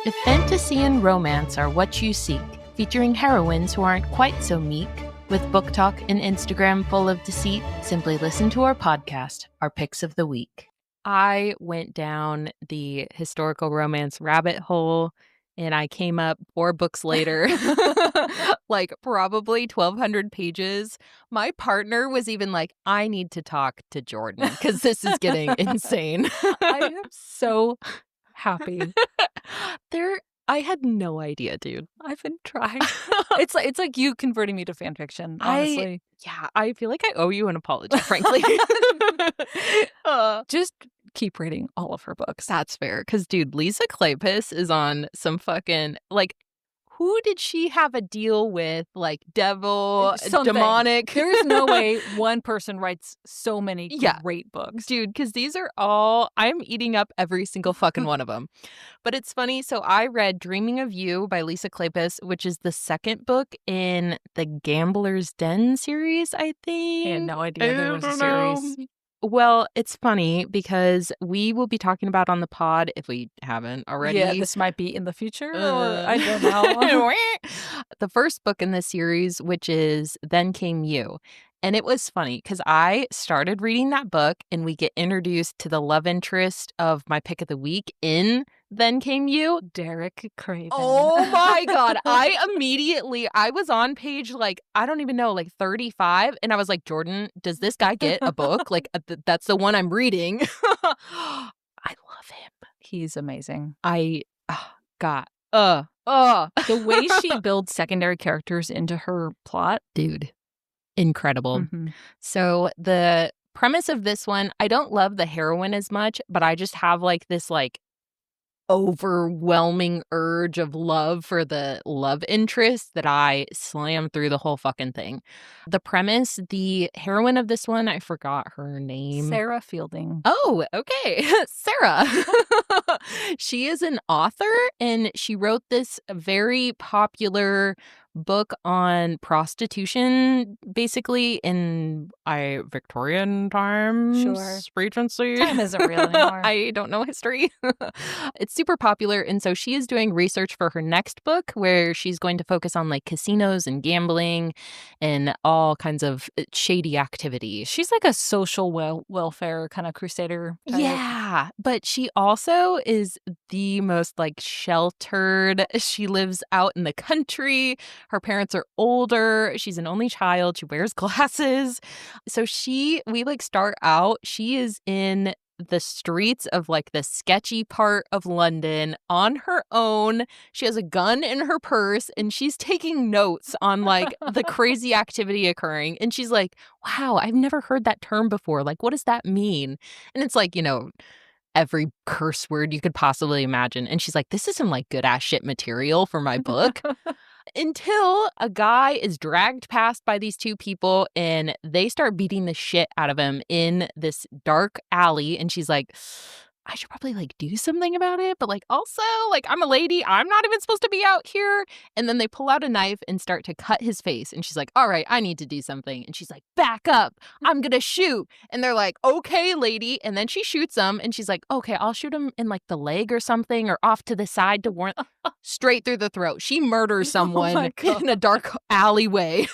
If fantasy and romance are what you seek, featuring heroines who aren't quite so meek, with book talk and Instagram full of deceit, simply listen to our podcast, Our Picks of the Week. I went down the historical romance rabbit hole, and I came up 4 books later, like probably 1,200 pages. My partner was even like, I need to talk to Jordan because this is getting insane. I am so happy. I had no idea, dude. I've been trying. It's like you converting me to fan fiction, honestly. I feel like I owe you an apology, frankly. Just keep reading all of her books. That's fair. Because, dude, Lisa Kleypas is on some fucking, like, who did she have a deal with? Like, devil, demonic? There's no way one person writes so many great books. Dude, because these are all, I'm eating up every single fucking one of them. But it's funny. So I read Dreaming of You by Lisa Kleypas, which is the second book in the Gambler's Den series, I think. I had no idea there was a series. Well, it's funny because we will be talking about on the pod, if we haven't already. Yeah, this might be in the future, or I don't know. The first book in this series, which is Then Came You. And it was funny because I started reading that book and we get introduced to the love interest of my pick of the week in Then Came You. Derek Craven. Oh my God. I was on page like, I don't even know, like 35. And I was like, Jordan, does this guy get a book? Like, that's the one I'm reading. I love him. He's amazing. The way she builds secondary characters into her plot. Dude. Incredible. Mm-hmm. So the premise of this one, I don't love the heroine as much, but I just have like this like overwhelming urge of love for the love interest that I slam through the whole fucking thing. The premise, the heroine of this one, I forgot her name. Sarah Fielding. Oh, okay. Sarah. She is an author and she wrote this very popular book on prostitution, basically in Victorian times. Sure. Regency. Time isn't real anymore. I don't know history. It's super popular, and so she is doing research for her next book where she's going to focus on like casinos and gambling and all kinds of shady activity. She's like a social welfare kind of crusader type. Yeah, but she also is the most like sheltered. She lives out in the country. Her parents are older. She's an only child. She wears glasses. So we like start out. She is in the streets of like the sketchy part of London on her own. She has a gun in her purse and she's taking notes on like the crazy activity occurring. And she's like, wow, I've never heard that term before. Like, what does that mean? And it's like, every curse word you could possibly imagine. And she's like, this is some like good ass shit material for my book. Until a guy is dragged past by these 2 people and they start beating the shit out of him in this dark alley. And she's like, I should probably like do something about it. But like also like I'm a lady. I'm not even supposed to be out here. And then they pull out a knife and start to cut his face. And she's like, all right, I need to do something. And she's like, back up. I'm going to shoot. And they're like, okay, lady. And then she shoots him. And she's like, okay, I'll shoot him in like the leg or something or off to the side to warn straight through the throat. She murders someone in a dark alleyway.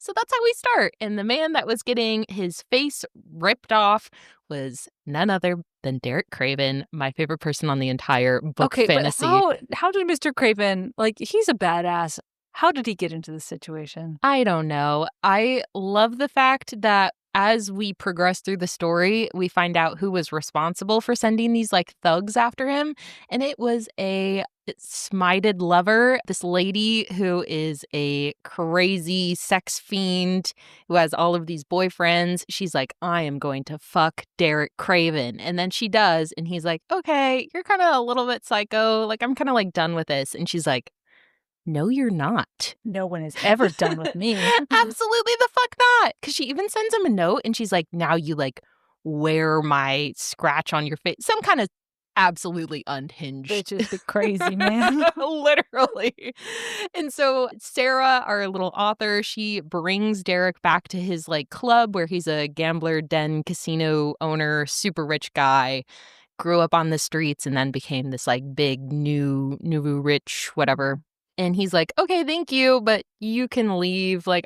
So that's how we start. And the man that was getting his face ripped off was none other than Derek Craven, my favorite person on the entire book fantasy. But how did Mr. Craven, like, he's a badass. How did he get into this situation? I don't know. I love the fact that as we progress through the story, we find out who was responsible for sending these like thugs after him. And it was a smited lover, this lady who is a crazy sex fiend who has all of these boyfriends. She's like, I am going to fuck Derek Craven. And then she does. And he's like, okay, you're kind of a little bit psycho. Like, I'm kind of like done with this. And she's like, no, you're not. No one is ever done with me. Absolutely the fuck not. Because she even sends him a note and she's like, now you like wear my scratch on your face. Some kind of absolutely unhinged. Bitch is crazy, man. Literally. And so Sarah, our little author, she brings Derek back to his like club where he's a gambler, den, casino owner, super rich guy. grew up on the streets and then became this like big nouveau rich whatever. And he's like, okay, thank you, but you can leave. Like,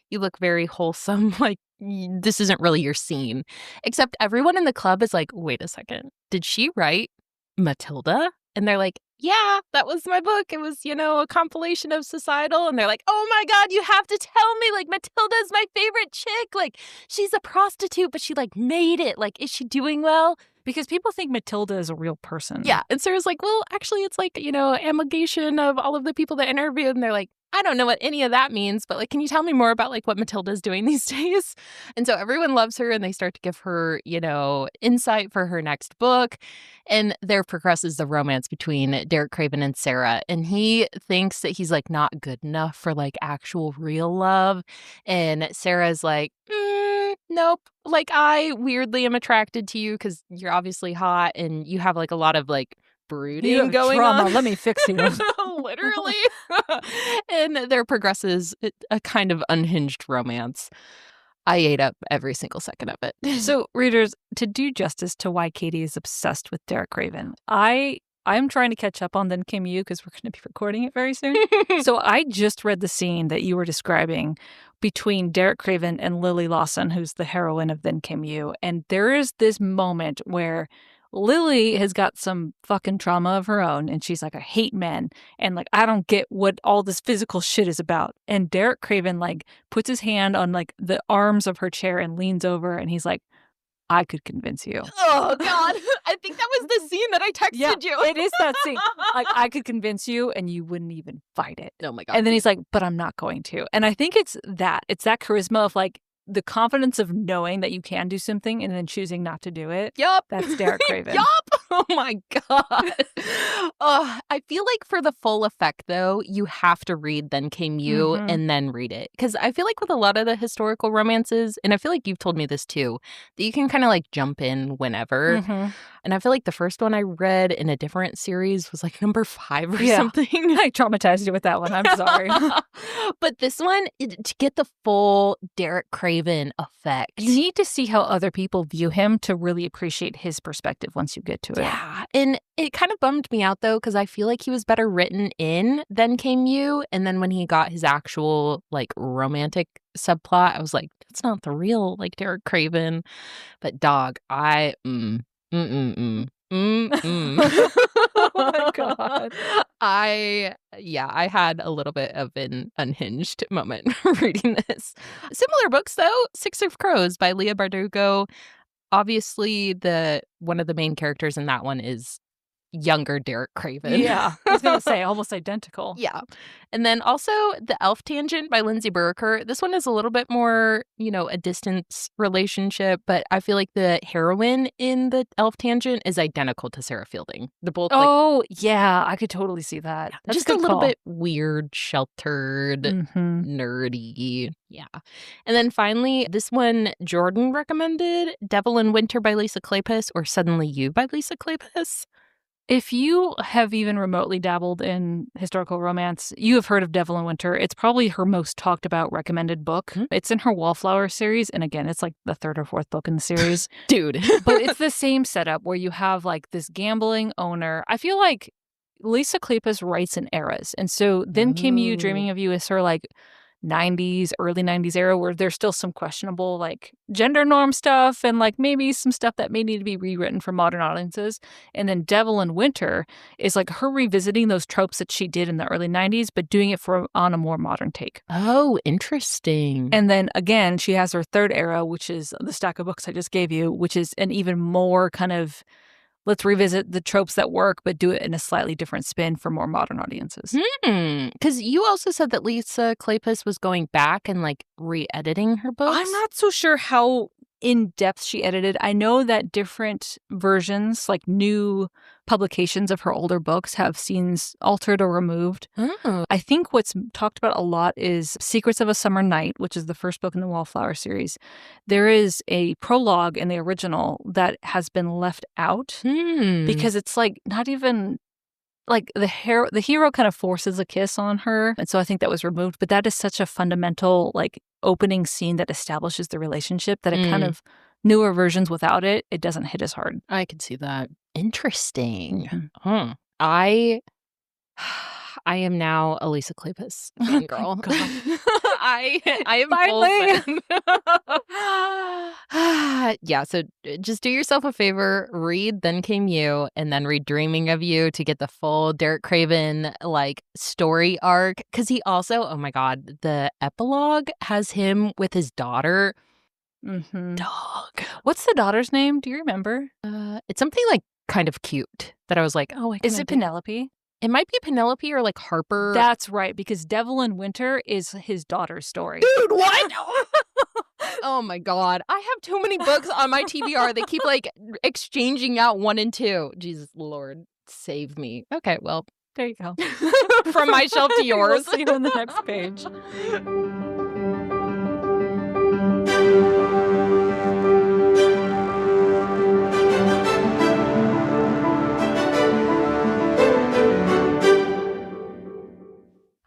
you look very wholesome. Like, this isn't really your scene. Except everyone in the club is like, wait a second, did she write Matilda? And they're like, yeah, that was my book. It was, a compilation of societal. And they're like, oh my God, you have to tell me. Like, Matilda's my favorite chick. Like, she's a prostitute, but she like made it. Like, is she doing well? Because people think Matilda is a real person. Yeah. And Sarah's like, well, actually, it's like, amalgamation of all of the people that interviewed. And they're like, I don't know what any of that means, but like, can you tell me more about like what Matilda's doing these days? And so everyone loves her and they start to give her, insight for her next book. And there progresses the romance between Derek Craven and Sarah. And he thinks that he's like not good enough for like actual real love. And Sarah's like, nope. Like, I weirdly am attracted to you because you're obviously hot and you have like a lot of like brooding going trauma. on. Let me fix you. Literally. And there progresses a kind of unhinged romance. I ate up every single second of it. So, readers, to do justice to why Katie is obsessed with Derek Craven, I'm trying to catch up on Then Came You because we're going to be recording it very soon. So I just read the scene that you were describing between Derek Craven and Lily Lawson, who's the heroine of Then Came You. And there is this moment where Lily has got some fucking trauma of her own, and she's like, I hate men, and like, I don't get what all this physical shit is about. And Derek Craven like puts his hand on like the arms of her chair and leans over, and he's like, I could convince you. Oh, God. I think that was the scene that I texted you. It is that scene. Like, I could convince you and you wouldn't even fight it. Oh, my God. And then he's like, but I'm not going to. And I think it's that charisma of like the confidence of knowing that you can do something and then choosing not to do it. Yup. That's Derek Craven. Yup. Oh, my God. I feel like for the full effect, though, you have to read Then Came You and then read it. Because I feel like with a lot of the historical romances, and I feel like you've told me this too, that you can kind of like jump in whenever. And I feel like the first one I read in a different series was like number 5 or something. I traumatized you with that one. I'm sorry. But this one, to get the full Derek Craven effect. You need to see how other people view him to really appreciate his perspective once you get to it. Yeah. And it kind of bummed me out, though, because I feel like he was better written in Then Came You. And then when he got his actual like romantic subplot, I was like, that's not the real like Derek Craven. But dog, Oh my God. I had a little bit of an unhinged moment reading this. Similar books, though. Six of Crows by Leigh Bardugo. Obviously, one of the main characters in that one is younger Derek Craven. Yeah, I was going to say almost identical. Yeah. And then also The Elf Tangent by Lindsay Buroker. This one is a little bit more, a distance relationship, but I feel like the heroine in The Elf Tangent is identical to Sarah Fielding. They're both yeah, I could totally see that. That's just a little bit weird, sheltered, nerdy. Yeah. And then finally, this one Jordan recommended, Devil in Winter by Lisa Kleypas or Suddenly You by Lisa Kleypas. If you have even remotely dabbled in historical romance, you have heard of Devil in Winter. It's probably her most talked about recommended book. It's in her Wallflower series. And again, it's like the 3rd or 4th book in the series. Dude. But it's the same setup where you have like this gambling owner. I feel like Lisa Kleypas writes in eras. And so Then Came You, Dreaming of You is her like early 90s era where there's still some questionable like gender norm stuff and like maybe some stuff that may need to be rewritten for modern audiences. And then Devil in Winter is like her revisiting those tropes that she did in the early 90s, but doing it on a more modern take. Oh, interesting. And then again, she has her 3rd era, which is the stack of books I just gave you, which is an even more kind of let's revisit the tropes that work, but do it in a slightly different spin for more modern audiences. Because you also said that Lisa Kleypas was going back and like re-editing her books. I'm not so sure how in depth she edited. I know that different versions, like new publications of her older books, have scenes altered or removed. I think what's talked about a lot is Secrets of a Summer Night, which is the first book in the Wallflower series. There is a prologue in the original that has been left out because it's like not even like the hero kind of forces a kiss on her. And so I think that was removed. But that is such a fundamental like opening scene that establishes the relationship that it kind of newer versions without it, it doesn't hit as hard. I could see that. Interesting. Mm-hmm. I am now a Lisa Kleypas fangirl. I am Finally. Yeah, so just do yourself a favor, read Then Came You, and then read Dreaming of You to get the full Derek Craven story arc. Because he also, oh my God, the epilogue has him with his daughter. Mm-hmm. Dog. What's the daughter's name? Do you remember? It's something kind of cute that I was like, oh, Is it Penelope? It might be Penelope or Harper. That's right, because Devil in Winter is his daughter's story. Dude, what? Oh my God. I have too many books on my TBR. They keep exchanging out 1 and 2. Jesus Lord, save me. Okay, well. There you go. From my shelf to yours. We'll see you on the next page.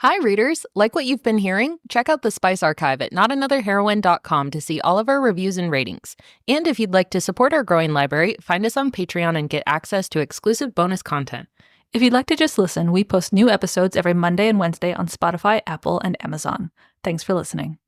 Hi, readers. Like what you've been hearing? Check out the Spice Archive at notanotherheroine.com to see all of our reviews and ratings. And if you'd like to support our growing library, find us on Patreon and get access to exclusive bonus content. If you'd like to just listen, we post new episodes every Monday and Wednesday on Spotify, Apple, and Amazon. Thanks for listening.